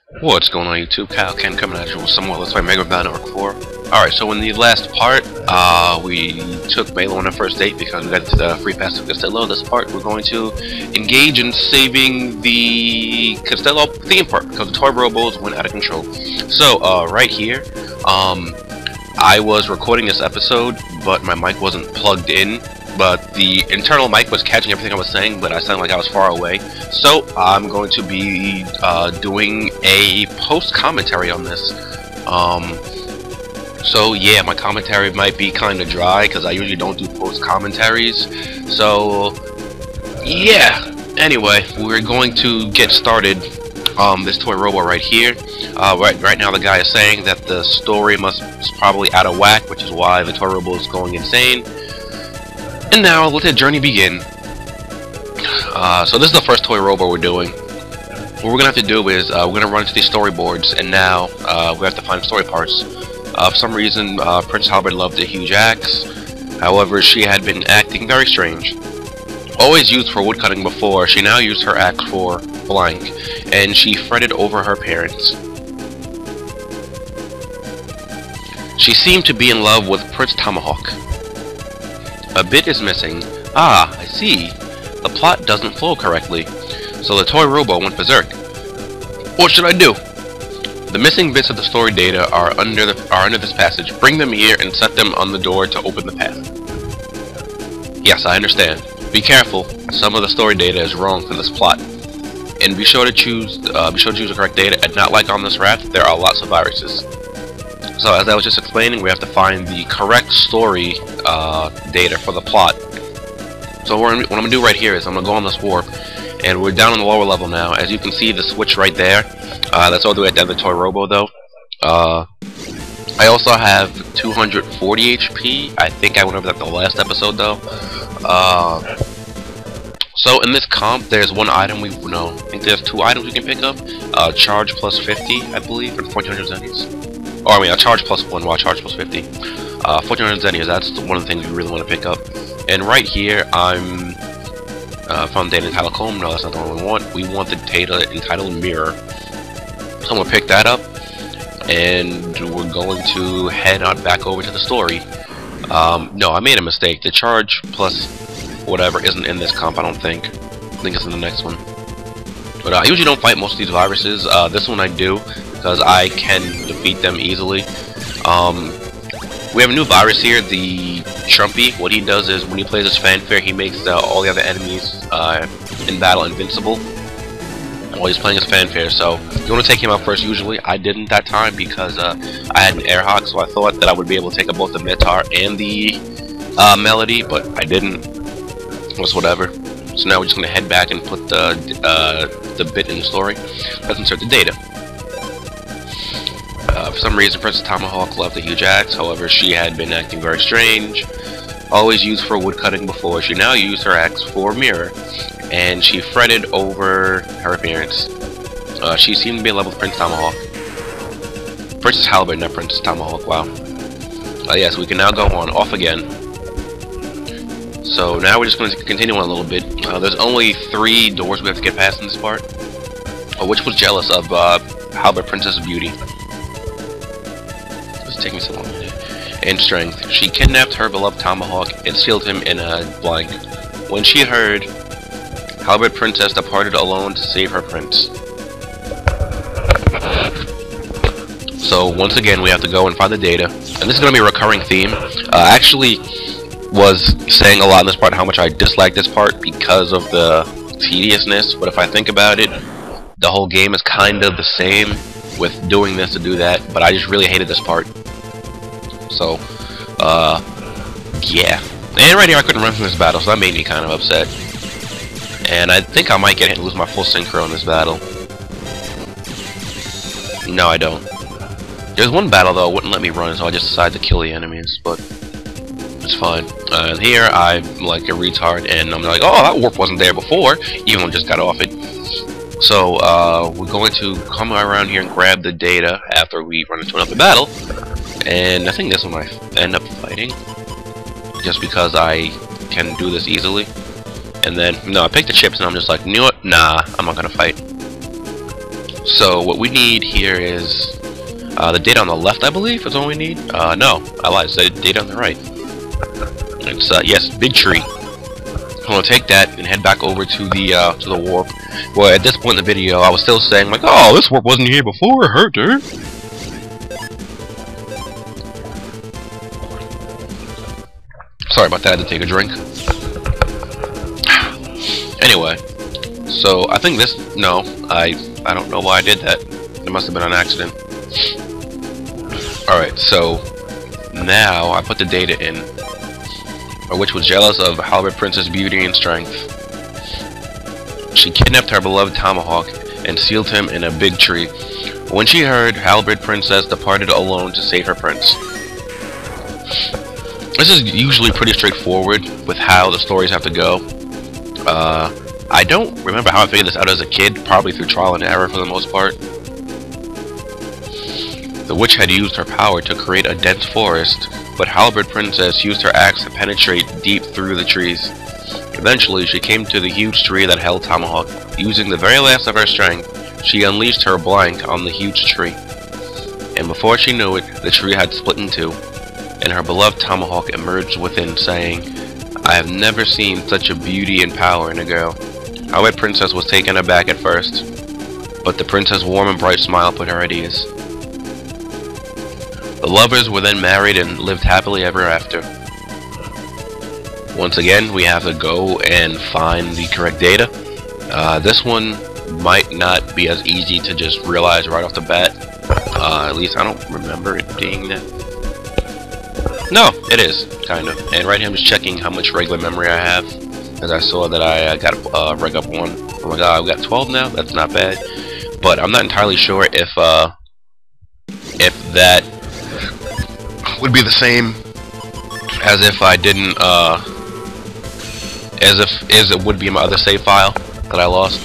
What's going on YouTube? Kyle Ken coming at you with some more Let's Play megaman.exe 4. Alright, so in the last part, we took Melo on her first date because we got the free pass to Castello. This part, we're going to engage in saving the Castello theme park because the toy robos went out of control. So, right here, I was recording this episode, but my mic wasn't plugged in. But the internal mic was catching everything I was saying, but I sounded like I was far away. So I'm going to be doing a post commentary on this. So yeah, my commentary might be kind of dry because I usually don't do post commentaries. So yeah. Anyway, we're going to get started. This toy robot right here. Right now the guy is saying that the story is probably out of whack, which is why the toy robot is going insane. And now, let the journey begin. So this is the first toy robot we're doing. What we're going to have to do is, we're going to run into these storyboards, and now, we have to find story parts. For some reason, Prince Halberd loved the huge axe. However, she had been acting very strange. Always used for woodcutting before, she now used her axe for blank, and she fretted over her parents. She seemed to be in love with Prince Tomahawk. A bit is missing. Ah, I see. The plot doesn't flow correctly. So the toy robot went berserk. What should I do? The missing bits of the story data are under this passage. Bring them here and set them on the door to open the path. Yes, I understand. Be careful. Some of the story data is wrong for this plot. And be sure to choose the correct data. And not like on this raft, there are lots of viruses. So as I was just explaining, we have to find the correct story data for the plot. So what I'm going to do right here is I'm going to go on this warp, and we're down on the lower level now. As you can see, the switch right there. That's all the way at the end of the toy robo though. I also have 240 HP. I think I went over that in the last episode though. So in this comp, there's one item I think there's two items we can pick up. Charge plus 50, I believe, and 1400 zennies. Or I mean, a charge plus 1 while charge plus 50. 1400 zennies, that's one of the things we really want to pick up. And right here, I'm from data entitled comb. No, that's not the one we want. We want the data entitled mirror. So I'm going to pick that up, and we're going to head on back over to the story. No, I made a mistake. The charge plus whatever isn't in this comp, I don't think. I think it's in the next one. But I usually don't fight most of these viruses. This one I do, because I can defeat them easily. We have a new virus here, the Trumpy. What he does is, when he plays his fanfare, he makes all the other enemies in battle invincible while he's playing his fanfare. So you want to take him out first. Usually I didn't that time because I had an air hawk, so I thought that I would be able to take out both the Metar and the Melody, but I didn't. It was whatever. So now we're just going to head back and put the bit in the story. Let's insert the data. For some reason, Princess Tomahawk loved the huge axe. However, she had been acting very strange. Always used for woodcutting before. She now used her axe for mirror, and she fretted over her appearance. She seemed to be in love with Prince Tomahawk. Princess Halberd, not Princess Tomahawk. Wow. Yes, we can now go on off again. So now we're just going to continue on a little bit. There's only 3 doors we have to get past in this part. Which was jealous of Halberd Princess Beauty. Take me so long. And strength. She kidnapped her beloved Tomahawk and sealed him in a blank. When she heard, Halberd Princess departed alone to save her prince. So once again, we have to go and find the data. And this is going to be a recurring theme. I actually was saying a lot in this part how much I dislike this part because of the tediousness. But if I think about it, the whole game is kind of the same with doing this to do that. But I just really hated this part. So, yeah. And right here I couldn't run from this battle, so that made me kind of upset. And I think I might get hit and lose my full synchro in this battle. No, I don't. There's one battle, though, wouldn't let me run, so I just decided to kill the enemies, but it's fine. And here, I'm like a retard, and I'm like, oh, that warp wasn't there before, even though I just got off it. So, we're going to come around here and grab the data after we run into another battle. And I think this one I end up fighting, just because I can do this easily. And then, no, I picked the chips and I'm just like, you know what? Nah, I'm not gonna fight. So what we need here is the data on the left, I believe, is all we need. No, I lied. It's the data on the right. It's yes, big tree. I'm gonna take that and head back over to the warp. Well, at this point in the video, I was still saying like, "Oh, this warp wasn't here before. It hurt her." Sorry about that. I had to take a drink. Anyway, so I think this. No, I don't know why I did that. It must have been an accident. All right, so now I put the data in. A witch was jealous of Halberd Princess' beauty and strength. She kidnapped her beloved Tomahawk and sealed him in a big tree. When she heard, Halberd Princess departed alone to save her prince. This is usually pretty straightforward with how the stories have to go. I don't remember how I figured this out as a kid, probably through trial and error for the most part. The witch had used her power to create a dense forest, but Halberd Princess used her axe to penetrate deep through the trees. Eventually, she came to the huge tree that held Tomahawk. Using the very last of her strength, she unleashed her blank on the huge tree. And before she knew it, the tree had split in two, and her beloved Tomahawk emerged within, saying, "I have never seen such a beauty and power in a girl." Halberd Princess was taken aback at first, but the princess' warm and bright smile put her at ease. The lovers were then married and lived happily ever after. Once again, we have to go and find the correct data. This one might not be as easy to just realize right off the bat. At least I don't remember it being that. No, it is, kind of. And right here I'm just checking how much regular memory I have, as I saw that I got a reg up 1. Oh my god, I've got 12 now? That's not bad. But I'm not entirely sure if that would be the same as if I didn't, as it would be in my other save file that I lost.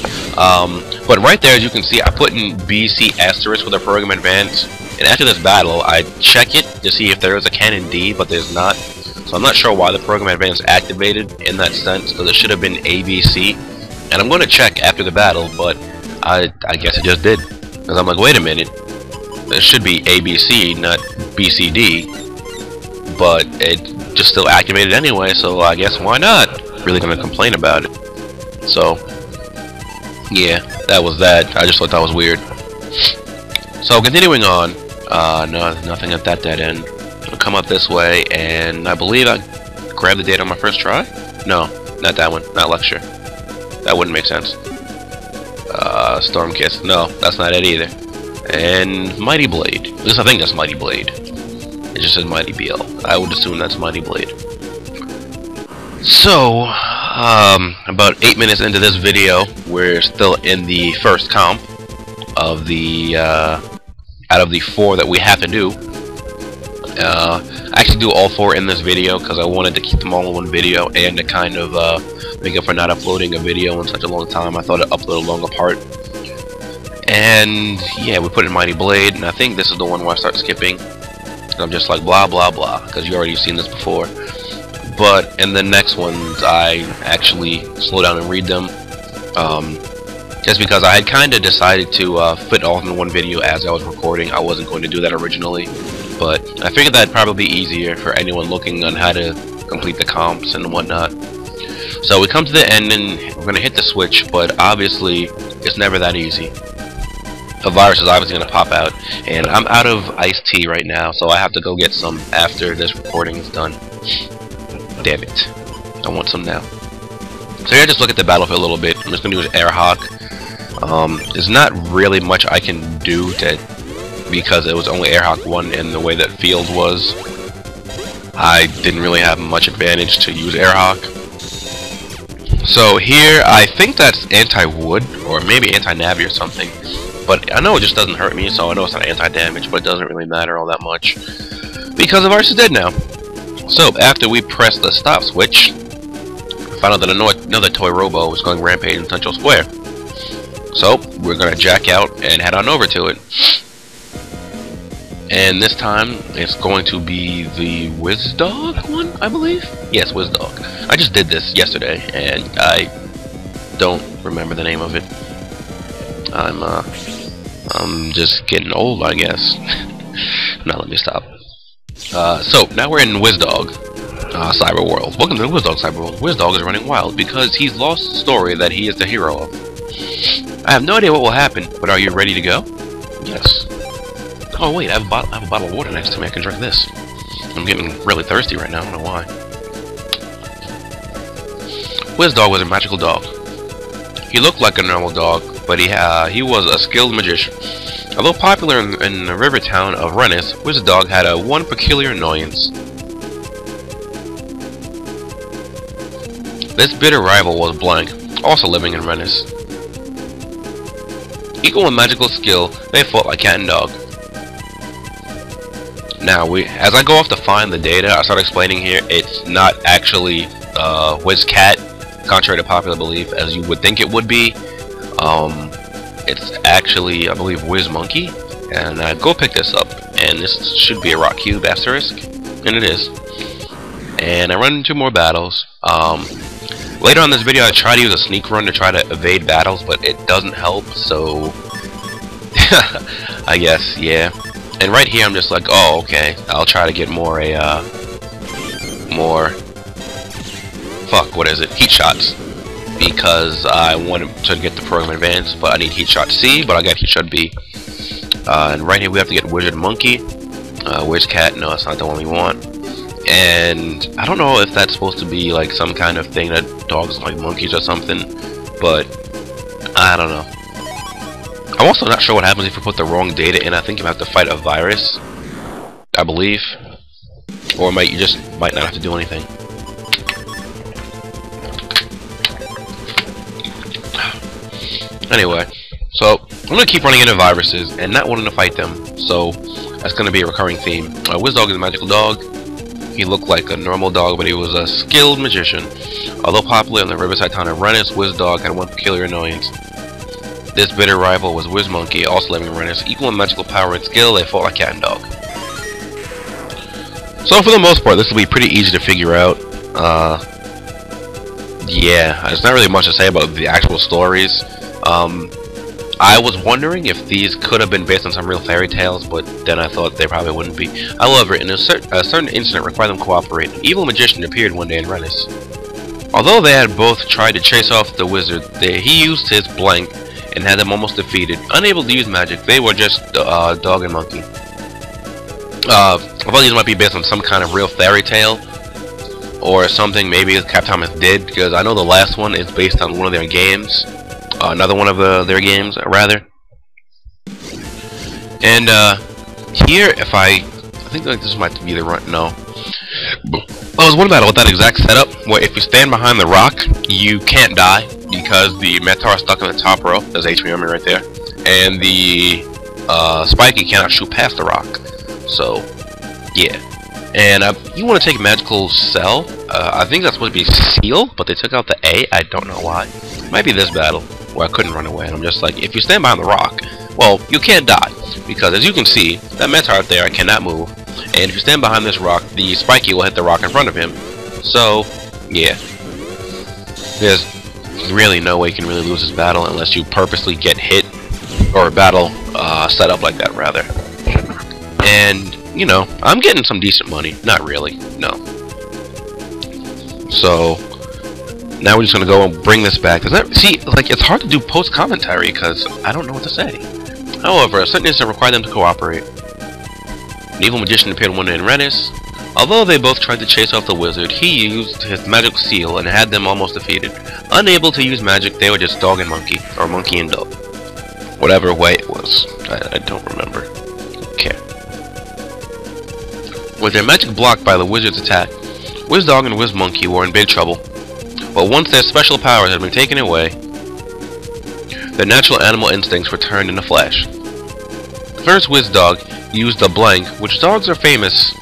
But right there, as you can see, I put in BC asterisk with a program advance, and after this battle, I check it to see if there is a canon D, but there's not. So I'm not sure why the program advance activated in that sense, because it should have been ABC. And I'm going to check after the battle, but I guess it just did. Because I'm like, wait a minute, it should be ABC, not BCD. But it just still activated anyway, so I guess why not? Really gonna complain about it. So yeah, that was that. I just thought that was weird. So continuing on, no, nothing at that dead end. I'll come up this way, and I believe I grabbed the data on my first try. No, not that one. Not lecture. That wouldn't make sense. Storm Kiss. No, that's not it either. And Mighty Blade. At least I think that's Mighty Blade. It just says Mighty BL. I would assume that's Mighty Blade. So, about 8 minutes into this video, we're still in the first comp of the, out of the 4 that we have to do. I actually do all 4 in this video because I wanted to keep them all in one video, and to kind of make up for not uploading a video in such a long time. I thought I'd upload a long apart. And yeah, we put in Mighty Blade, and I think this is the one where I start skipping. I'm just like blah blah blah, because you already seen this before. But in the next ones, I actually slow down and read them, just because I had kind of decided to fit all in one video as I was recording. I wasn't going to do that originally, but I figured that'd probably be easier for anyone looking on how to complete the comps and whatnot. So we come to the end, and we're going to hit the switch, but obviously it's never that easy. A virus is obviously going to pop out, and I'm out of iced tea right now, so I have to go get some after this recording is done. Damn it. I want some now. So here, just look at the battle for a little bit. I'm just going to do an air hawk. There's not really much I can do to, because it was only air hawk 1 in the way that field was. I didn't really have much advantage to use air hawk. So here, I think that's anti-wood, or maybe anti-navi or something. But I know it just doesn't hurt me, so I know it's not anti-damage, but it doesn't really matter all that much, because the virus is dead now. So after we press the stop switch, we found out that another toy robo was going rampage in Central Square. So we're gonna jack out and head on over to it. And this time it's going to be the Wizdog one, I believe. Yes, Wizdog. I just did this yesterday, and I don't remember the name of it. I'm I'm just getting old, I guess. Now let me stop. So now we're in WizDog Cyber World. Welcome to the WizDog Cyber World. WizDog is running wild because he's lost the story that he is the hero of. I have no idea what will happen, but are you ready to go? Yes. Oh wait, I have a bottle of water next to me. I can drink this. I'm getting really thirsty right now. I don't know why. WizDog was a magical dog. He looked like a normal dog, but he was a skilled magician. Although popular in the river town of Rennis, WizDog had one peculiar annoyance. This bitter rival was Blank, also living in Rennis. Equal in magical skill, they fought like cat and dog. Now, as I go off to find the data, I start explaining here, it's not actually WizCat, contrary to popular belief, as you would think it would be. It's actually, I believe, WizMonkey, and go pick this up, and this should be a rock cube asterisk, and it is. And I run into more battles. Later on in this video, I try to use a sneak run to try to evade battles, but it doesn't help, so I guess, yeah. And right here, I'm just like, oh, okay, I'll try to get heat shots, because I wanted to get the program advanced, but I need heat shot C, but I got heat shot B. And right here, we have to get Wizard Monkey, WizCat, no, it's not the one we want. And I don't know if that's supposed to be like some kind of thing that dogs like monkeys or something, but I don't know. I'm also not sure what happens if you put the wrong data in. I think you have to fight a virus, I believe, or you just might not have to do anything. Anyway, so I'm gonna keep running into viruses and not wanting to fight them, so that's gonna be a recurring theme. WizDog is a magical dog. He looked like a normal dog, but he was a skilled magician. Although popular in the riverside town of Rennis, WizDog had one peculiar annoyance. This bitter rival was WizMonkey, also living in Rennis. Equal in magical power and skill, they fought like cat and dog. So for the most part, this will be pretty easy to figure out. Yeah, there's not really much to say about the actual stories. I was wondering if these could have been based on some real fairy tales, but then I thought they probably wouldn't be. However, in a certain incident required them to cooperate, an evil magician appeared one day in Rennis. Although they had both tried to chase off the wizard, he used his blank and had them almost defeated. Unable to use magic, they were just dog and monkey. I thought these might be based on some kind of real fairy tale, or something maybe Captain Thomas did, because I know the last one is based on one of their games. Another one of their games, rather. And here, if I think like this might be the run. No, there was one battle with that exact setup where if you stand behind the rock, you can't die because the Metar is stuck on the top row. There's HP army right there, and the Spiky cannot shoot past the rock. So, yeah. And you want to take Magical Cell. I think that's supposed to be Seal, but they took out the A. I don't know why. Might be this battle where I couldn't run away. And I'm just like, if you stand behind the rock, well, you can't die. Because as you can see, that Metar out there cannot move. And if you stand behind this rock, the Spiky will hit the rock in front of him. So, yeah. There's really no way you can really lose this battle unless you purposely get hit, or a battle set up like that, rather. And, you know, I'm getting some decent money. Not really, no. So, now we're just gonna go and bring this back. See, like, it's hard to do post-commentary because I don't know what to say. However, a certain incident required them to cooperate. An evil magician appeared one day in Rennis. Although they both tried to chase off the wizard, he used his magic seal and had them almost defeated. Unable to use magic, they were just dog and monkey, or monkey and dog. Whatever way it was. I don't remember. Okay. With their magic blocked by the wizard's attack, WizDog and WizMonkey were in big trouble. But once their special powers had been taken away, their natural animal instincts returned in a flash. First, WizDog used the blank, which dogs are famous,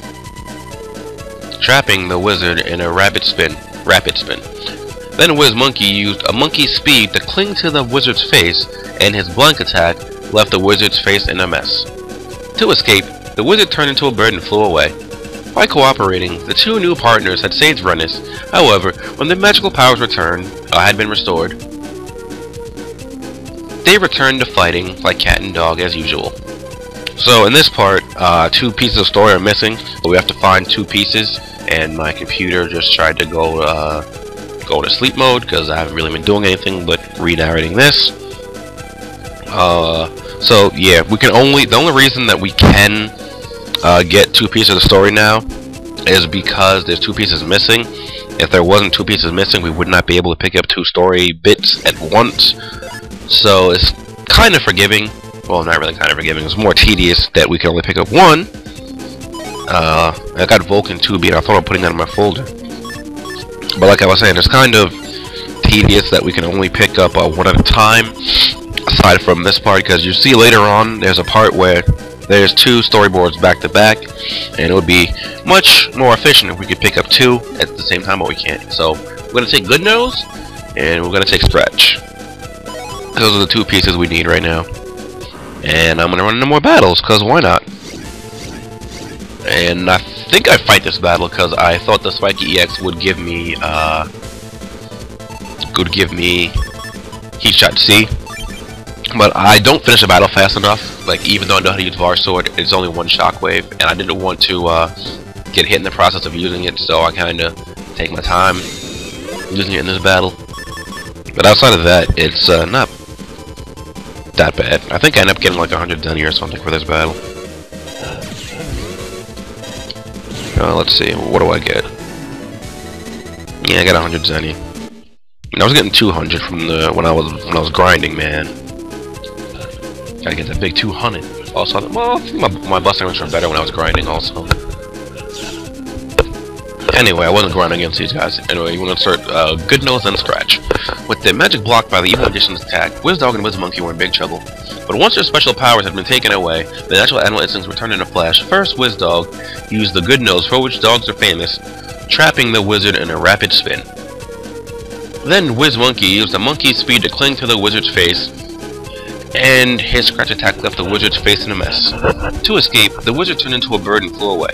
trapping the wizard in a rapid spin. Then WizMonkey used a monkey's speed to cling to the wizard's face, and his blank attack left the wizard's face in a mess. To escape, the wizard turned into a bird and flew away. By cooperating, the two new partners had saved Rennis. However, when their magical powers had been restored, they return to fighting like cat and dog as usual. So in this part, 2 pieces of story are missing, but we have to find 2 pieces, and my computer just tried to go to sleep mode because I haven't really been doing anything but re-narrating this. So yeah, the only reason that we can get 2 pieces of story now is because there's 2 pieces missing. If there wasn't 2 pieces missing, we would not be able to pick up 2 story bits at once. So it's kind of forgiving. Well, not really kind of forgiving. It's more tedious that we can only pick up 1. I got Vulcan 2B. I thought of putting that in my folder. But like I was saying, it's kind of tedious that we can only pick up 1 at a time. Aside from this part, because you see later on, there's a part where there's 2 storyboards back to back, and it would be much more efficient if we could pick up 2 at the same time, but we can't. So we're gonna take Good Nose, and we're gonna take Stretch. Those are the 2 pieces we need right now. And I'm gonna run into more battles, cause why not? And I think I fight this battle because I thought the Spiky EX would give me Heat Shot C. But I don't finish the battle fast enough. Like, even though I know how to use Var Sword, it's only 1 shockwave, and I didn't want to get hit in the process of using it, so I kinda take my time using it in this battle. But outside of that, it's not that bad. I think I end up getting like 100 Zenny or something for this battle. Let's see, what do I get? Yeah, I got 100 Zenny. And I was getting 200 from when I was grinding, man. Gotta get that big 200. Also, well, I think my busting rates were better when I was grinding also. Anyway, I wasn't grinding against these guys. Anyway, you want to start Good Nose and Scratch. With the magic blocked by the Evil Magician's attack, Wizdog and Wizmonkey were in big trouble. But once their special powers had been taken away, the natural animal instincts returned in a flash. First, Wizdog used the Good Nose, for which dogs are famous, trapping the wizard in a rapid spin. Then Wizmonkey used the monkey's speed to cling to the wizard's face, and his scratch attack left the wizard's face in a mess. To escape, the wizard turned into a bird and flew away.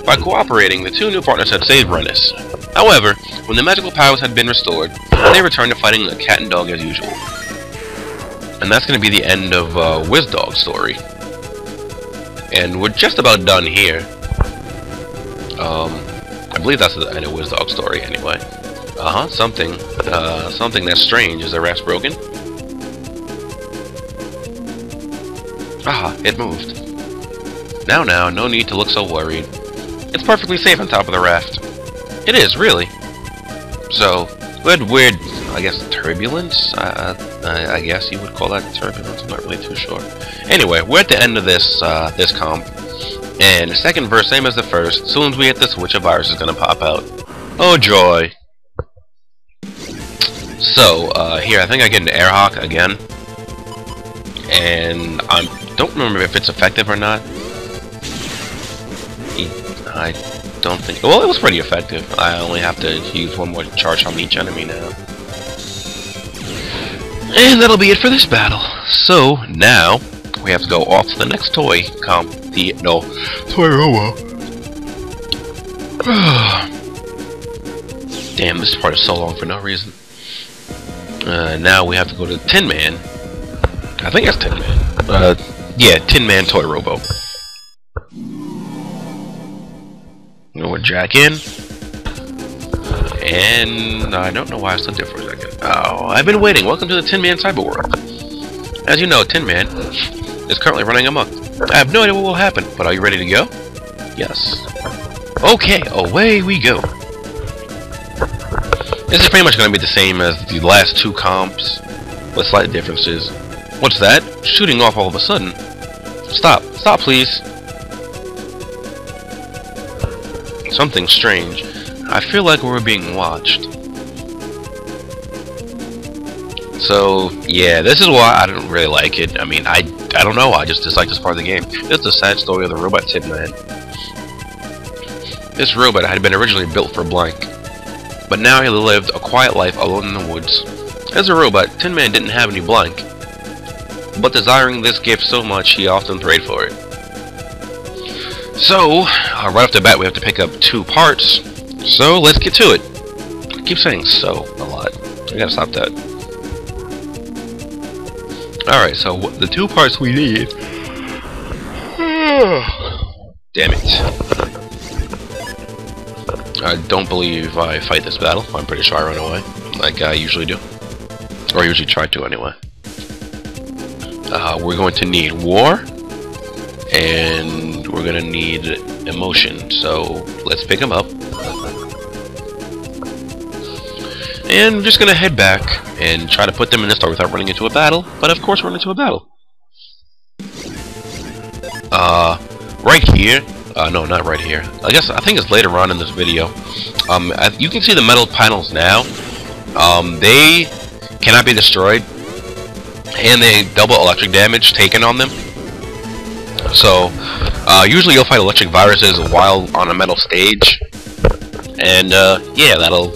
By cooperating, the 2 new partners had saved Rennis. However, when the magical powers had been restored, they returned to fighting like cat and dog as usual. And that's going to be the end of Wizdog's story. And we're just about done here. I believe that's the end of Wizdog's story anyway. Something that's strange. Is the raft broken? Ah, it moved. Now, no need to look so worried. It's perfectly safe on top of the raft. It is, really. So, weird, I guess, turbulence? I guess you would call that turbulence. I'm not really too sure. Anyway, we're at the end of this comp. And the second verse, same as the first. As soon as we hit the switch, a virus is going to pop out. Oh, joy. So, here, I think I get an air hawk again. And I don't remember if it's effective or not. I don't think... Well, it was pretty effective. I only have to use 1 more charge on each enemy now. And that'll be it for this battle. So, now, we have to go off to the next toy comp. Toy Robo. Damn, this part is so long for no reason. Now we have to go to Tin Man. I think that's Tin Man. Yeah, Tin Man Toy Robo. We'll jack in. And I don't know why I stood there for a second. Oh, I've been waiting. Welcome to the Tin Man Cyber World. As you know, Tin Man is currently running amok. I have no idea what will happen, but are you ready to go? Yes. Okay, away we go. This is pretty much going to be the same as the last 2 comps, with slight differences. What's that? Shooting off all of a sudden. Stop. Stop, please. Something strange. I feel like we're being watched. So, yeah, this is why I don't really like it. I mean, I don't know, I just dislike this part of the game. It's a sad story of the robot Tin Man. This robot had been originally built for Blank, but now he lived a quiet life alone in the woods. As a robot, Tin Man didn't have any Blank, but desiring this gift so much, he often prayed for it. So, right off the bat, we have to pick up 2 parts. So, let's get to it. I keep saying so a lot. I gotta stop that. Alright, so the two parts we need. Damn it. I don't believe I fight this battle. I'm pretty sure I run away, like I usually do. Or usually try to, anyway. We're going to need war, and we're going to need emotion. So, let's pick them up. And we're just going to head back and try to put them in the story without running into a battle. But of course, we're running into a battle. Right here. No, not right here. I think it's later on in this video. You can see the metal panels now. They cannot be destroyed, and they double electric damage taken on them. So, usually you'll fight electric viruses while on a metal stage, and yeah, that'll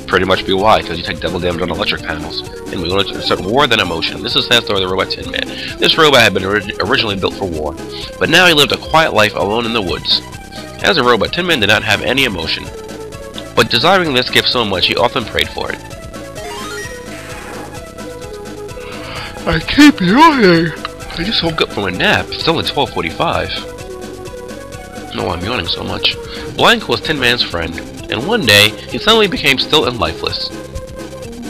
pretty much be why, because you take double damage on electric panels. And we're going to start war, then emotion. This is the story of the robot Tin Man. This robot had been originally built for war, but now he lived a quiet life alone in the woods. As a robot, Tin Man did not have any emotion, but desiring this gift so much, he often prayed for it. I keep yawning. I just woke up from a nap. It's only 12:45. No, I'm yawning so much. Blank was Tin Man's friend, and one day he suddenly became still and lifeless.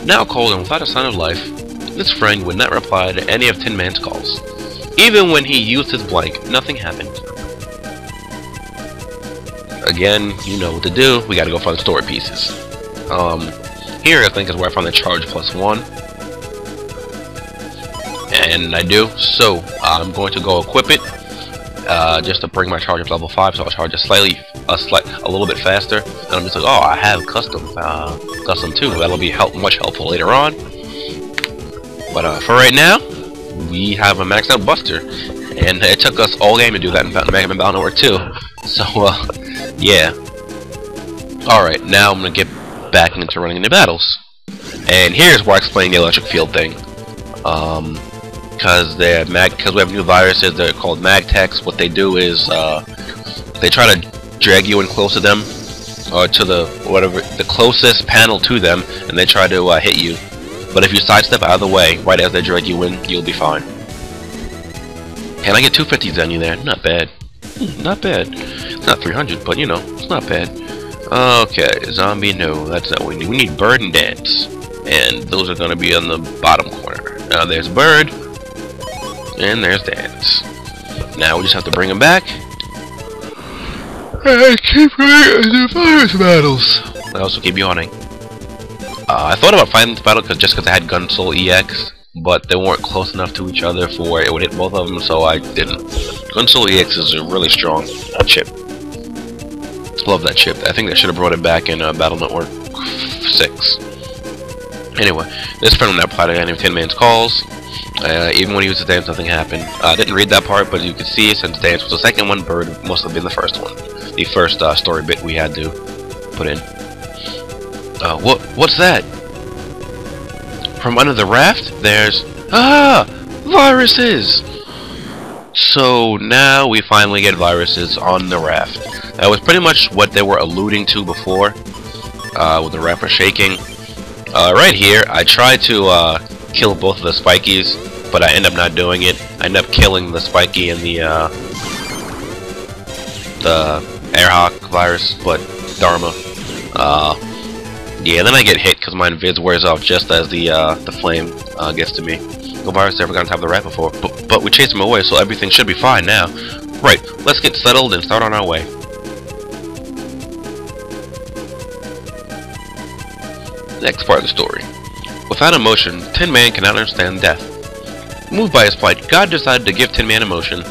Now cold and without a sign of life, this friend would not reply to any of Tin Man's calls. Even when he used his blank, nothing happened. Again, you know what to do. We gotta go find the story pieces. Here I think is where I found the charge +1. And I do, so I'm going to go equip it just to bring my charge up to level 5, so I'll charge it a little bit faster. And I'm just like, oh, I have custom 2. That'll be much helpful later on. But for right now, we have a maxed out Buster, and it took us all game to do that in Mega Man Battle Network 2. So yeah. All right, now I'm gonna get back into running into battles, and here's where I explain the electric field thing. Because we have new viruses, they're called magtechs. What they do is they try to drag you in close to them, or to the closest panel to them, and they try to hit you. But if you sidestep out of the way right as they drag you in, you'll be fine. And I get 250s on you there. Not bad. Not bad. It's not 300, but you know, it's not bad. Okay, zombie, no, that's not what we need. We need bird and dance, and those are going to be on the bottom corner. Now there's bird. And there's dance. Now we just have to bring him back. I keep running into virus battles. I also keep yawning. I thought about fighting this battle just because I had Gunsoul EX, but they weren't close enough to each other for it would hit both of them, so I didn't. Gunsoul EX is a really strong chip. Love that chip. I think they should have brought it back in Battle Network 6. Anyway, this friend will not apply to any of Tin Man's calls. Even when he uses dance, nothing happened. I didn't read that part, but you can see since dance was the second one, bird must have been the first one. The first story bit we had to put in. What's that? From under the raft, there's viruses. So now we finally get viruses on the raft. That was pretty much what they were alluding to before, with the raft shaking. Right here, I tried to kill both of the spikies, but I end up not doing it. I end up killing the spiky and the airhawk virus, but Dharma. Yeah, then I get hit because my invis wears off just as the flame gets to me. No virus ever got on top of the rat before, but we chased him away, so everything should be fine now. Right, let's get settled and start on our way. Next part of the story. Without emotion, Tin Man cannot understand death. Moved by his plight, God decided to give Tin Man emotion.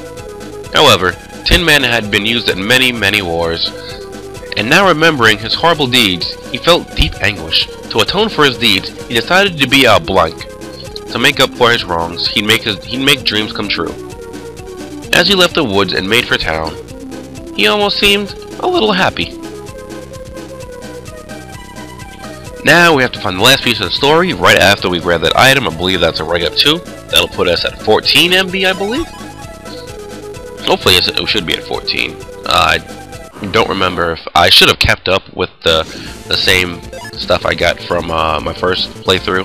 However, Tin Man had been used in many, many wars, and now remembering his horrible deeds, he felt deep anguish. To atone for his deeds, he decided to be a blank. To make up for his wrongs, he'd make dreams come true. As he left the woods and made for town, he almost seemed a little happy. Now we have to find the last piece of the story right after we grab that item. I believe that's a rank up 2. That'll put us at 14 MB, I believe. Hopefully it should be at 14. I don't remember if I should have kept up with the same stuff I got from my first playthrough.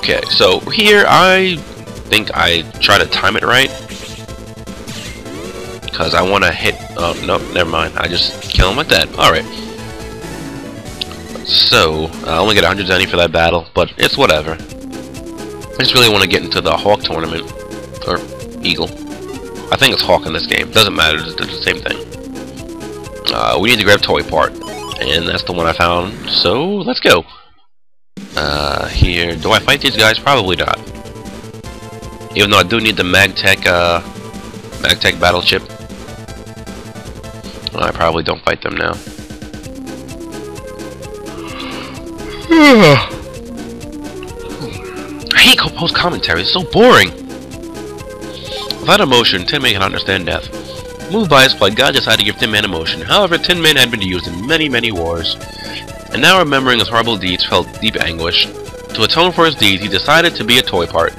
Okay, so here I think I try to time it right. Because I want to hit... Oh, nope, never mind. I just kill him like that. Alright. So, I only get 100 zenny for that battle, but it's whatever. I just really want to get into the Hawk tournament. Or Eagle. I think it's Hawk in this game. Doesn't matter, it's the same thing. We need to grab Toy Part. And that's the one I found. So, let's go. Here. Do I fight these guys? Probably not. Even though I do need the MagTech battle chip. I probably don't fight them now. I hate post commentary. It's so boring. Without emotion, Tin Man can understand death. Moved by his plight, God decided to give Tin Man emotion. However, Tin Man had been used in many, many wars, and now remembering his horrible deeds felt deep anguish. To atone for his deeds, he decided to be a toy part,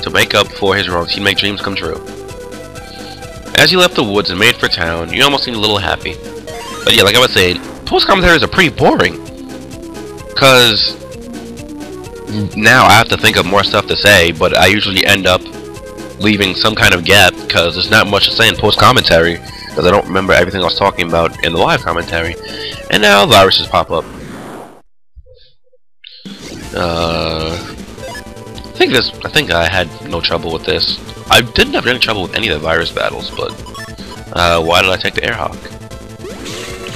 to make up for his wrongs. He'd make dreams come true. As he left the woods and made for town, you almost seemed a little happy. But yeah, like I was saying, post commentaries are pretty boring. Cause now I have to think of more stuff to say, but I usually end up leaving some kind of gap because there's not much to say in post commentary because I don't remember everything I was talking about in the live commentary. And now viruses pop up. I think I had no trouble with this. I didn't have any trouble with any of the virus battles, but why did I take the Airhawk?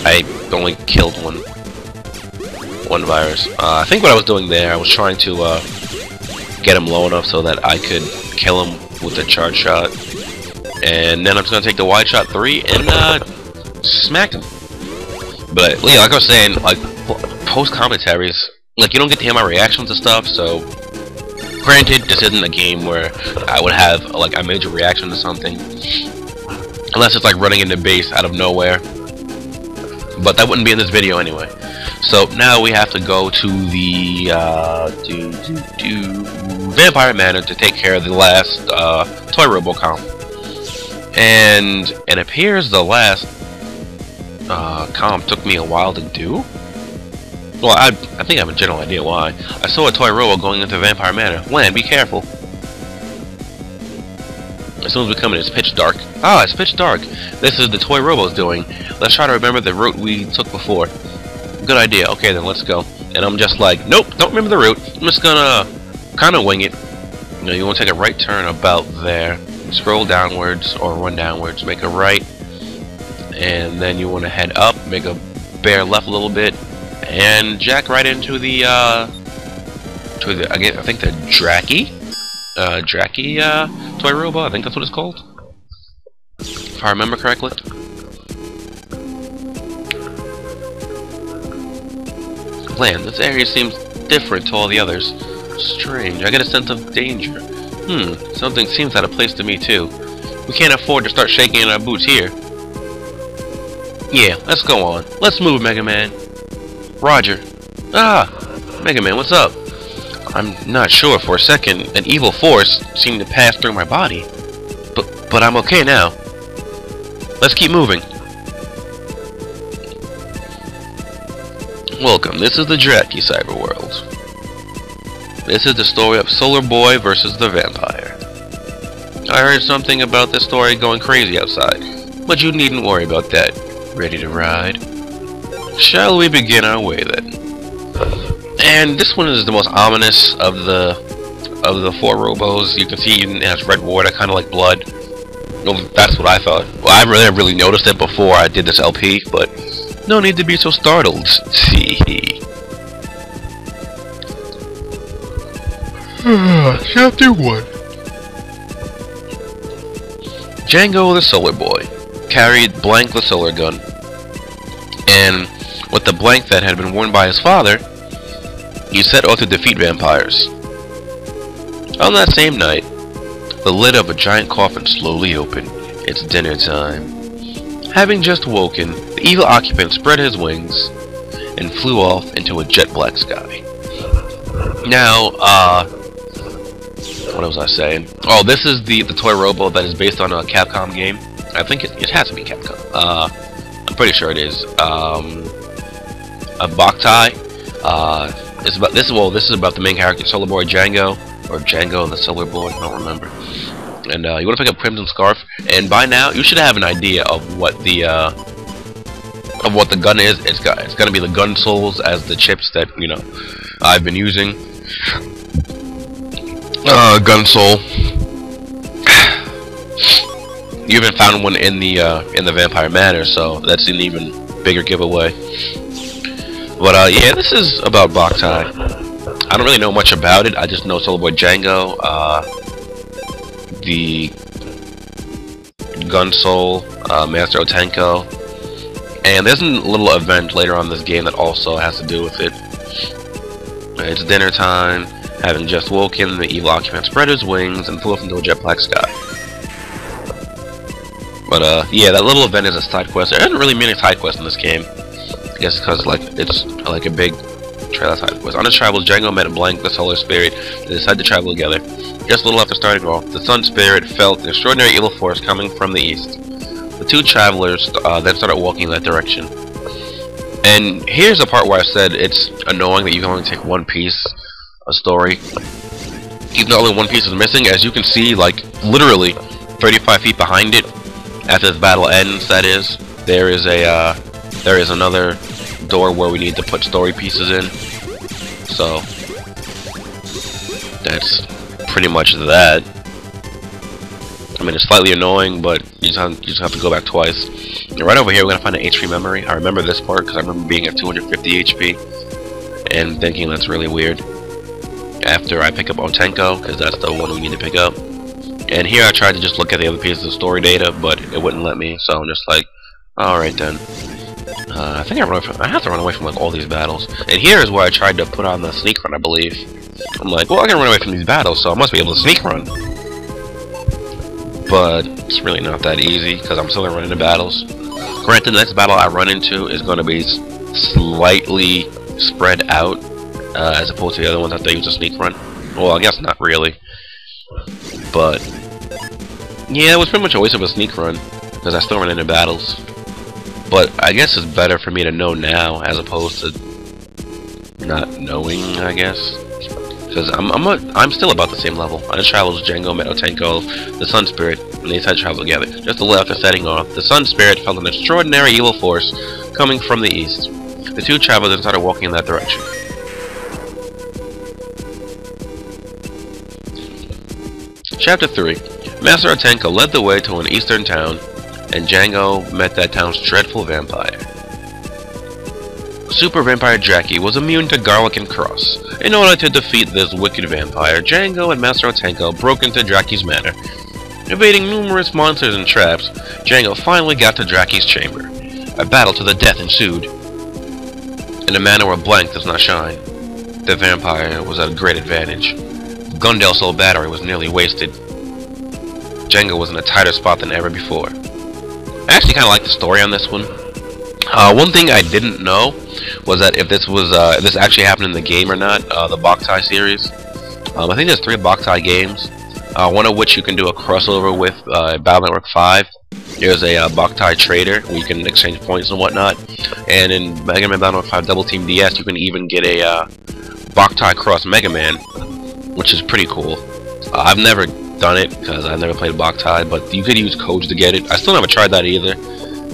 I only killed one virus. I think what I was doing there, I was trying to get him low enough so that I could kill him with the charge shot, and then I'm just gonna take the wide shot 3 and smack him. But yeah, like I was saying, like post commentaries, like you don't get to hear my reactions to stuff, so. Granted, this isn't a game where I would have like a major reaction to something, unless it's like running into base out of nowhere. But that wouldn't be in this video anyway. So now we have to go to the Vampire Manor to take care of the last Toy Robo comp. And it appears the last comp took me a while to do. Well, I think I have a general idea why. I saw a Toy Robo going into Vampire Manor. When? Be careful. As soon as we come in, it's pitch dark. Ah, it's pitch dark. This is the Toy Robo's doing. Let's try to remember the route we took before. Good idea. Okay, then let's go. And I'm just like, nope, don't remember the route. I'm just gonna kind of wing it. You know, you want to take a right turn about there. Scroll downwards or run downwards. Make a right. And then you want to head up. Make a bear left a little bit. And jack right into the I think the Draki Toy Robo, I think that's what it's called, if I remember correctly. Man, this area seems different to all the others. Strange, I get a sense of danger. Something seems out of place to me too. We can't afford to start shaking in our boots here. Yeah, let's go on. Let's move, Mega Man. Roger. Ah! Mega Man, what's up? I'm not sure. For a second, an evil force seemed to pass through my body. But I'm okay now. Let's keep moving. Welcome, this is the Draki Cyberworld. This is the story of Solar Boy versus the Vampire. I heard something about this story going crazy outside, but you needn't worry about that. Ready to ride? Shall we begin our way then? And this one is the most ominous of the 4 Robos. You can see it has red water, kind of like blood. Well, that's what I thought. Well, I really noticed it before I did this LP, but no need to be so startled. See. Chapter 1. Django the Solar Boy carried Blank the Solar Gun, and with the blank that had been worn by his father, he set off to defeat vampires. On that same night, the lid of a giant coffin slowly opened. It's dinner time. Having just woken, the evil occupant spread his wings and flew off into a jet black sky. Now, what was I saying? Oh, this is the Toy Robo that is based on a Capcom game. I think it has to be Capcom. I'm pretty sure it is. A Boktai. It's about this. Well, this is about the main character, Solar Boy Django, or Django the Solar Boy. I don't remember. And you want to pick up Crimson Scarf, and by now you should have an idea of what the gun is. It's gonna be the gun souls as the chips that I've been using. Gun soul. You even found one in the Vampire Manor, so that's an even bigger giveaway. But yeah, this is about Boktai. I don't really know much about it. I just know Solar Boy Django, the Gun Soul, Master Otenko, and there's a little event later on in this game that also has to do with it. It's dinner time. Having just woken, the evil occupant spread his wings and flew up into a jet black sky. But yeah, that little event is a side quest. There isn't really many side quests in this game. I guess because it's like a big trailer side quest. On his travels, Django met Blank, the Solar Spirit. They decided to travel together. Just a little after starting off, the Sun Spirit felt an extraordinary evil force coming from the east. The two travelers then started walking in that direction. And here's the part where I said it's annoying that you can only take one piece of story. Even though only one piece is missing, as you can see, like literally 35 feet behind it, after this battle ends, that is, there is another door where we need to put story pieces in. So that's pretty much that. I mean, it's slightly annoying, but you just have to go back twice. And right over here, we're gonna find an HP memory. I remember this part because I remember being at 250 HP and thinking that's really weird. After I pick up Otenko, because that's the one we need to pick up. And here I tried to just look at the other pieces of story data, but it wouldn't let me. So I'm just like, all right then. I think I have to run away from like all these battles. And here is where I tried to put on the sneak run, I believe. I'm like, well, I can run away from these battles, so I must be able to sneak run. But it's really not that easy because I'm still gonna run into battles. Granted, the next battle I run into is gonna be slightly spread out as opposed to the other ones that they use a sneak run. Well, I guess not really. But yeah, it was pretty much a waste of a sneak run because I still run into battles. But I guess it's better for me to know now as opposed to not knowing, I guess. Because I'm still about the same level. I just traveled with Django, met Otenko, the Sun Spirit, and they decided to travel together. Just a little after setting off, the Sun Spirit felt an extraordinary evil force coming from the east. The two travelers then started walking in that direction. Chapter 3. Master Otenko led the way to an eastern town, and Django met that town's dreadful vampire. Super Vampire Jackie was immune to garlic and cross. In order to defeat this wicked vampire, Django and Master Otenko broke into Jackie's manor. Evading numerous monsters and traps, Django finally got to Jackie's chamber. A battle to the death ensued. In a manor where blank does not shine, the vampire was at a great advantage. Gundel Soul Battery was nearly wasted. Django was in a tighter spot than ever before. I actually kind of like the story on this one. One thing I didn't know was that if this actually happened in the game or not, the Boktai series. I think there's 3 Boktai games, one of which you can do a crossover with Battle Network 5. There's a Boktai trader where you can exchange points and whatnot. And in Mega Man Battle Network 5 Double Team DS, you can even get a Boktai Cross Mega Man, which is pretty cool. I've never done it because I've never played Boktai, but you could use codes to get it. I still never tried that either.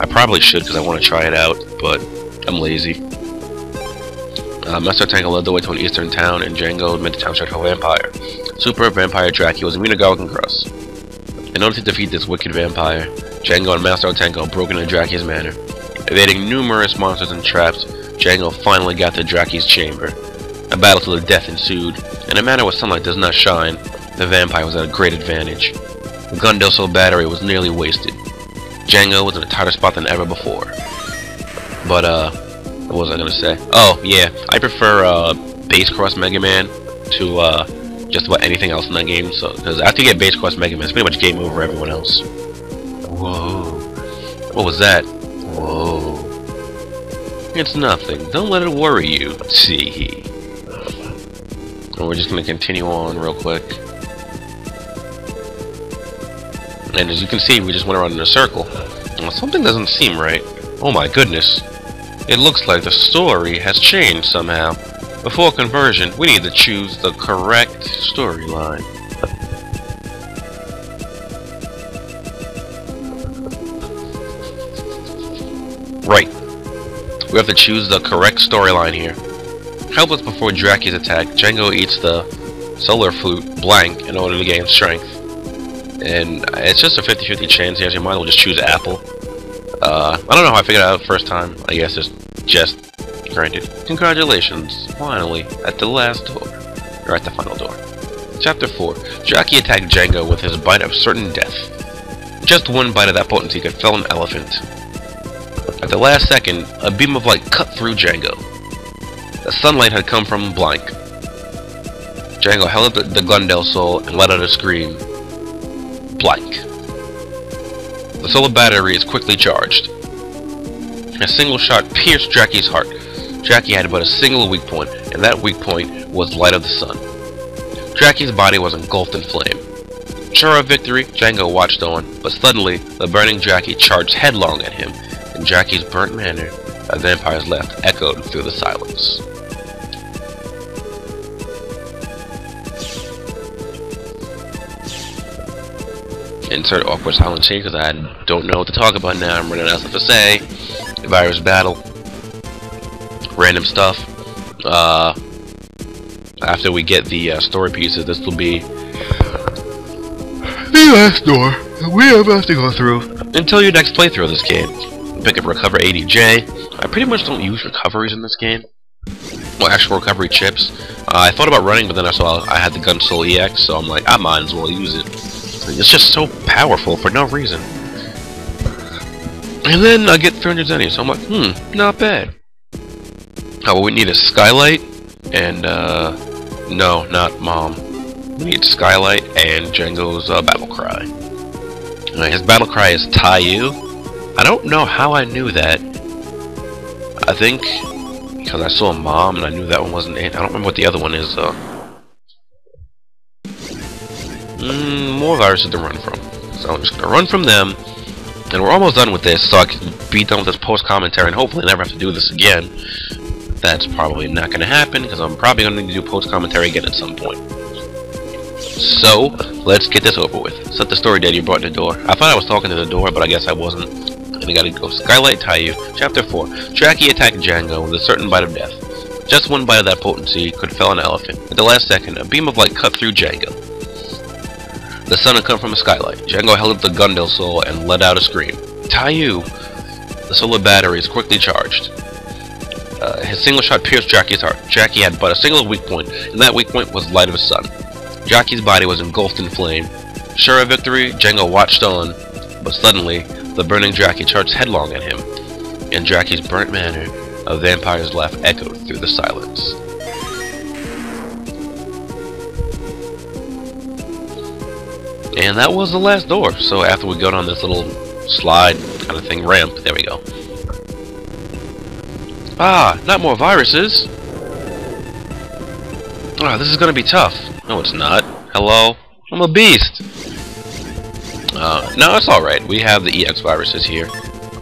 I probably should because I want to try it out, but I'm lazy. Master Otenko led the way to an eastern town, and Django met the town's dreadful vampire. Super Vampire Jackie was immune to garlic and cross. In order to defeat this wicked vampire, Django and Master Otenko broke into Jackie's manor. Evading numerous monsters and traps, Django finally got to Jackie's chamber. A battle to the death ensued. In a manor where sunlight does not shine, the vampire was at a great advantage. The Gundel Soul Battery was nearly wasted. Django was in a tighter spot than ever before. But, what was I gonna say? Oh, yeah, I prefer, Base Cross Mega Man to, just about anything else in that game, so, because after you get Base Cross Mega Man, it's pretty much game over everyone else. Whoa. What was that? Whoa. It's nothing. Don't let it worry you. See. And we're just gonna continue on real quick. And as you can see, we just went around in a circle. Well, something doesn't seem right. Oh my goodness. It looks like the story has changed somehow. Before conversion, we need to choose the correct storyline. Right. We have to choose the correct storyline here. Helpless before Draki's attack, Django eats the solar fruit blank in order to gain strength. And it's just a 50-50 chance here, so you might as well just choose apple. I don't know how I figured it out the first time. I guess it's just granted. Congratulations, finally, at the last door. Or at the final door. Chapter 4. Draki attacked Django with his bite of certain death. Just one bite of that potency could fell an elephant. At the last second, a beam of light cut through Django. The sunlight had come from blank. Django held up the Glendale soul and let out a scream. Blank. The solar battery is quickly charged. A single shot pierced Draki's heart. Draki had but a single weak point, and that weak point was light of the sun. Draki's body was engulfed in flame. Sure of victory, Django watched on, but suddenly the burning Draki charged headlong at him. In Draki's burnt manner, a vampire's laugh echoed through the silence. Insert awkward silence here because I don't know what to talk about now. I'm running out of stuff to say. Virus battle. Random stuff. After we get the story pieces, this will be the last door we have to go through until your next playthrough of this game. Pick up Recover 80J. I pretty much don't use recoveries in this game. Well, actual recovery chips. I thought about running, but then I saw I had the Gun Soul EX, so I'm like, I might as well use it. It's just so powerful for no reason. And then I get 300 zennies, so I'm like, not bad. Oh, well, we need a skylight, and no, not mom. We need skylight and Django's battle cry. His battle cry is Tayu. I don't know how I knew that. I think because I saw mom and I knew that one wasn't it. I don't remember what the other one is though. More viruses to run from. So I'm just gonna run from them. And we're almost done with this, so I can be done with this post-commentary and hopefully never have to do this again. That's probably not gonna happen, because I'm probably gonna need to do post-commentary again at some point. So, let's get this over with. Set the story date you brought to the door. I thought I was talking to the door, but I guess I wasn't. And I gotta go. Skylight Tayu, Chapter 4. Draki attacked Django with a certain bite of death. Just one bite of that potency could fell an elephant. At the last second, a beam of light cut through Django. The sun had come from a skylight. Django held up the Gundel soul and let out a scream. Tayu! The solar battery is quickly charged. His single shot pierced Draki's heart. Draki had but a single weak point, and that weak point was light of the sun. Draki's body was engulfed in flame. Sure of victory, Django watched on, but suddenly, the burning Draki charged headlong at him. In Draki's burnt manner, a vampire's laugh echoed through the silence. And that was the last door, so after we go down this little slide kind of thing, ramp, there we go. Ah, not more viruses! Ah, this is gonna be tough. No, it's not. Hello? I'm a beast! No, it's alright. We have the EX viruses here.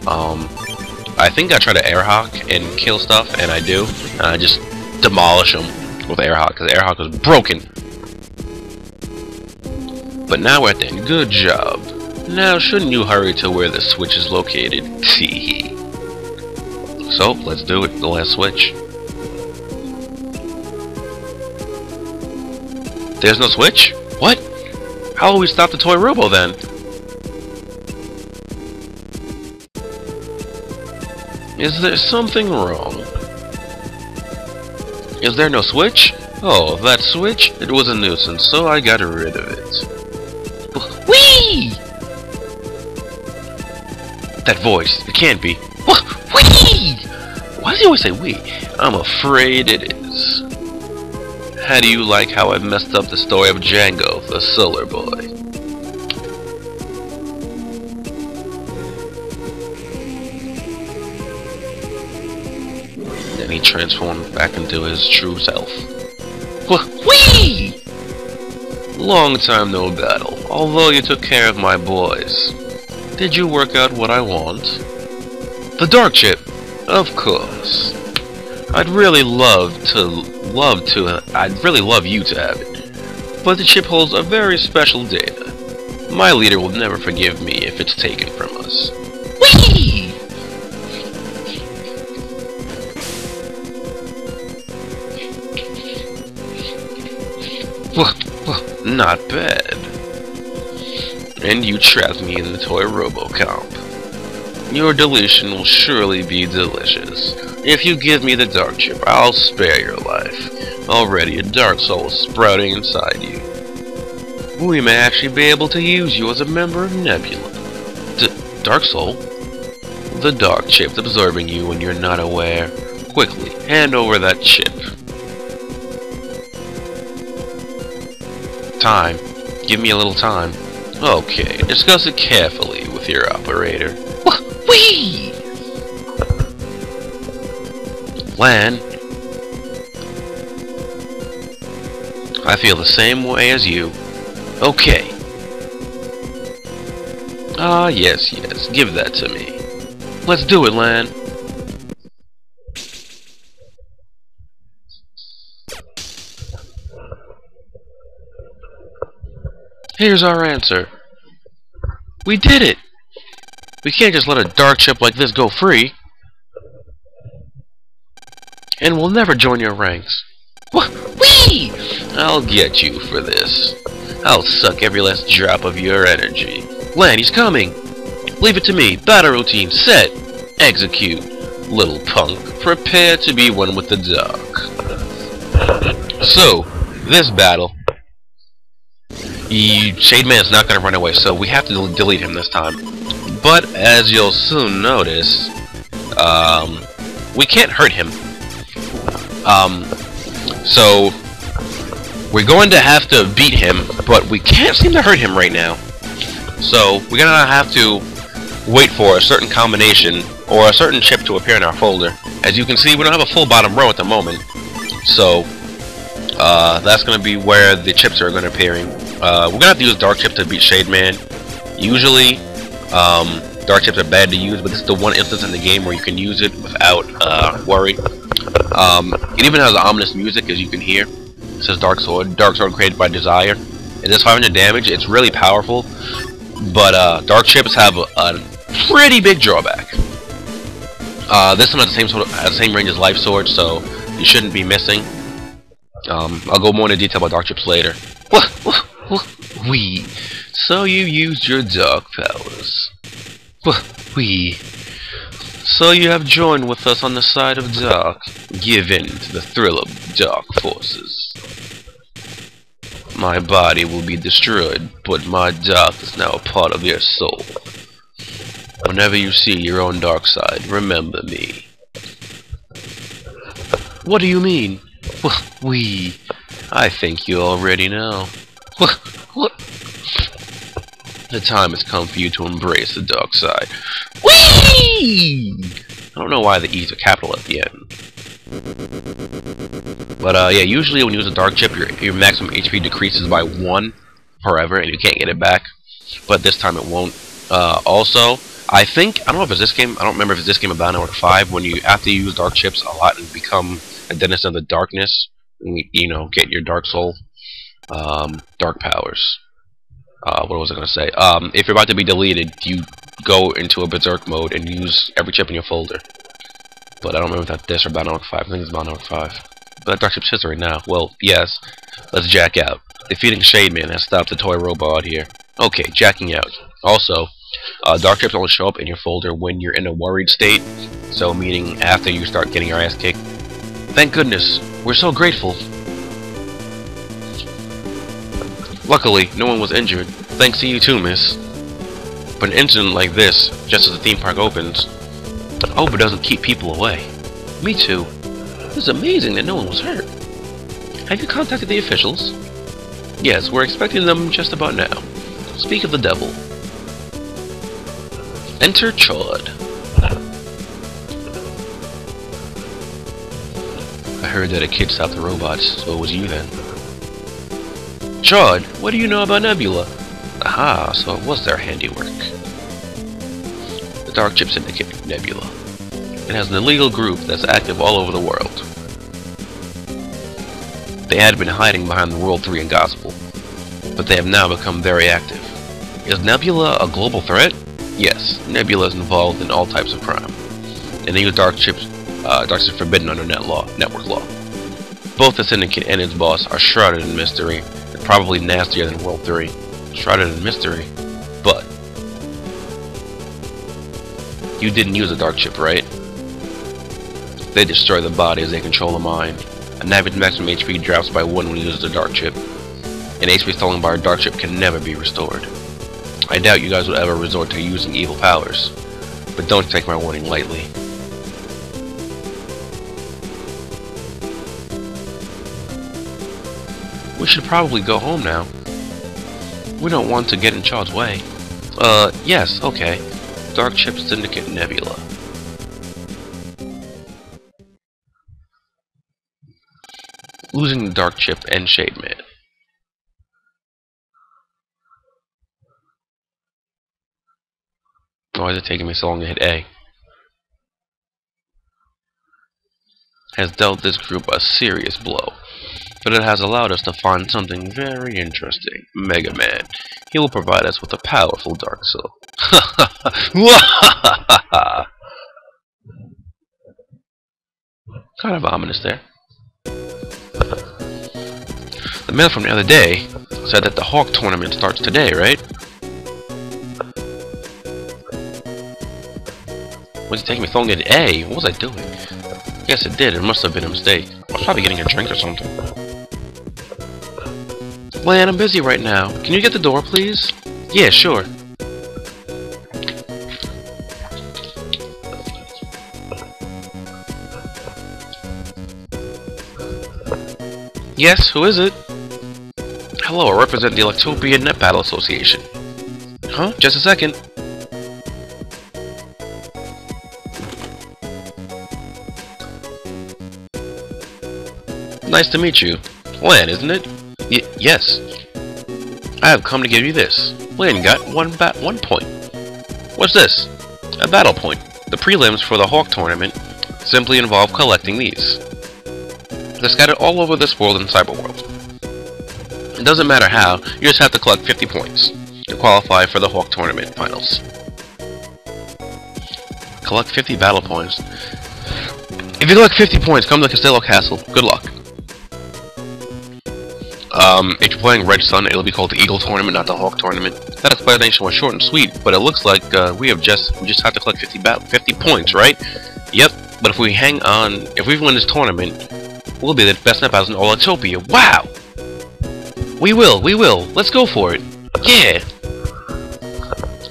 I think I try to air hawk and kill stuff, and I do. And I just demolish them with air hawk, because air hawk was broken. But now we're at the end. Good job. Now, shouldn't you hurry to where the switch is located? Teehee. So, let's do it. The last switch. There's no switch? What? How will we stop the toy robo then? Is there something wrong? Is there no switch? Oh, that switch? It was a nuisance, so I got rid of it. Whee! That voice. It can't be. Whee! Why does he always say wee? I'm afraid it is. How do you like how I messed up the story of Django, the Solar Boy? Then he transformed back into his true self. Whee! Long time no battle, although you took care of my boys. Did you work out what I want? The dark chip, of course. I'd really love you to have it. But the chip holds a very special data. My leader will never forgive me if it's taken from us. Whee! Not bad. And you trapped me in the toy RoboComp. Your deletion will surely be delicious. If you give me the dark chip, I'll spare your life. Already a dark soul is sprouting inside you. We may actually be able to use you as a member of Nebula. Dark soul? The dark chip's absorbing you when you're not aware. Quickly, hand over that chip. Time. Give me a little time. Okay, discuss it carefully with your operator. Whee! Lan, I feel the same way as you. Okay. Ah, yes, give that to me. Let's do it, Lan. Here's our answer. We did it! We can't just let a dark chip like this go free. And we'll never join your ranks. Whee! I'll get you for this. I'll suck every last drop of your energy. Lan, he's coming! Leave it to me. Battle routine set. Execute. Little punk, prepare to be one with the dark. So, this battle, Shademan is not going to run away, so we have to delete him this time. But as you'll soon notice, we can't hurt him. So we're going to have to beat him, but we can't seem to hurt him right now. So we're gonna have to wait for a certain combination or a certain chip to appear in our folder. As you can see, we don't have a full bottom row at the moment, so that's gonna be where the chips are gonna appearing. We're gonna have to use dark chip to beat Shademan. Usually, dark chips are bad to use, but this is the one instance in the game where you can use it without worry. It even has ominous music, as you can hear. It says Dark Sword created by Desire. It does 500 damage. It's really powerful, but dark chips have a pretty big drawback. This one has the same range as Life Sword, so you shouldn't be missing. I'll go more into detail about dark chips later. Wee. So you used your dark powers. Wee. So you have joined with us on the side of dark. Give in to the thrill of dark forces. My body will be destroyed, but my dark is now a part of your soul. Whenever you see your own dark side, remember me. What do you mean? We. I think you already know. What? The time has come for you to embrace the dark side. Whee! I don't know why the E's are capital at the end. But yeah, usually when you use a dark chip, your maximum HP decreases by 1 forever, and you can't get it back. But this time it won't. Also, I don't know if it's this game. I don't remember if it's this game or Battle 5. When after you use dark chips a lot and become a dentist of the darkness, you know, get your dark soul, dark powers. What was I gonna say? If you're about to be deleted, you go into a berserk mode and use every chip in your folder. But I don't remember if that's this or Battle 5. I think it's Battle 5. But that dark chip's his right now. Well, yes. Let's jack out. Defeating Shademan has stopped the toy robot here. Okay, jacking out. Also, dark chips only show up in your folder when you're in a worried state. So, meaning after you start getting your ass kicked. Thank goodness. We're so grateful. Luckily, no one was injured. Thanks to you too, miss. But an incident like this, just as the theme park opens, I hope it doesn't keep people away. Me too. It's amazing that no one was hurt. Have you contacted the officials? Yes, we're expecting them just about now. Speak of the devil. Enter Chod. I heard that a kid stopped the robots, so it was you then. Chod, what do you know about Nebula? Aha, so it was their handiwork. The Dark Chip Syndicate, Nebula. It has an illegal group that's active all over the world. They had been hiding behind the World 3 and Gospel, but they have now become very active. Is Nebula a global threat? Yes, Nebula is involved in all types of crime, and they use dark chips forbidden under network law. Both the Syndicate and its boss are shrouded in mystery, and probably nastier than World 3. Shrouded in mystery, but you didn't use a dark chip, right? They destroy the body as they control the mind. An average maximum HP drops by 1 when you use the dark chip. An HP stolen by a dark chip can never be restored. I doubt you guys will ever resort to using evil powers, but don't take my warning lightly. We should probably go home now. We don't want to get in Child's way. Yes, okay. Dark Chip Syndicate Nebula. Losing the Dark Chip and Shade Man. Why is it taking me so long to hit A? Has dealt this group a serious blow, but it has allowed us to find something very interesting. Mega Man. He will provide us with a powerful Dark Soul. Kind of ominous there. The mail from the other day said that the Hawk tournament starts today, right? Was it taking me so long to get A? What was I doing? Yes, it did. It must have been a mistake. I was probably getting a drink or something. Lan, I'm busy right now. Can you get the door, please? Yeah, sure. Yes, who is it? Hello, I represent the Electopian Net Battle Association. Huh? Just a second. Nice to meet you. Lan, isn't it? Yes. I have come to give you this. Lan got one point. What's this? A battle point. The prelims for the Hawk tournament simply involve collecting these. They're scattered all over this world and Cyberworld. It doesn't matter how, you just have to collect 50 points to qualify for the Hawk tournament finals. Collect 50 battle points. If you collect 50 points, come to Castello Castle. Good luck. If you're playing Red Sun, it'll be called the Eagle Tournament, not the Hawk Tournament. That explanation was short and sweet, but it looks like we just have to collect 50 points, right? Yep. But if we hang on, if we win this tournament, we'll be the best net battles in all Electopia. Wow! We will. Let's go for it. Yeah!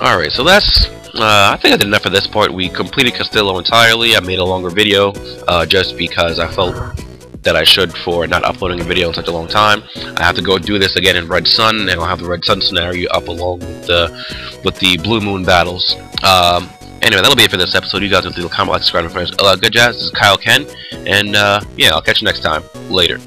Alright, so that's... I think I did enough for this part. We completed Castillo entirely. I made a longer video, just because I felt that I should for not uploading a video in such a long time. I have to go do this again in Red Sun, and I'll have the Red Sun scenario up along with the Blue Moon battles. Anyway, that'll be it for this episode. You guys will leave a comment, like, subscribe, and friends. Good jazz. This is Kyle Ken, and yeah, I'll catch you next time. Later.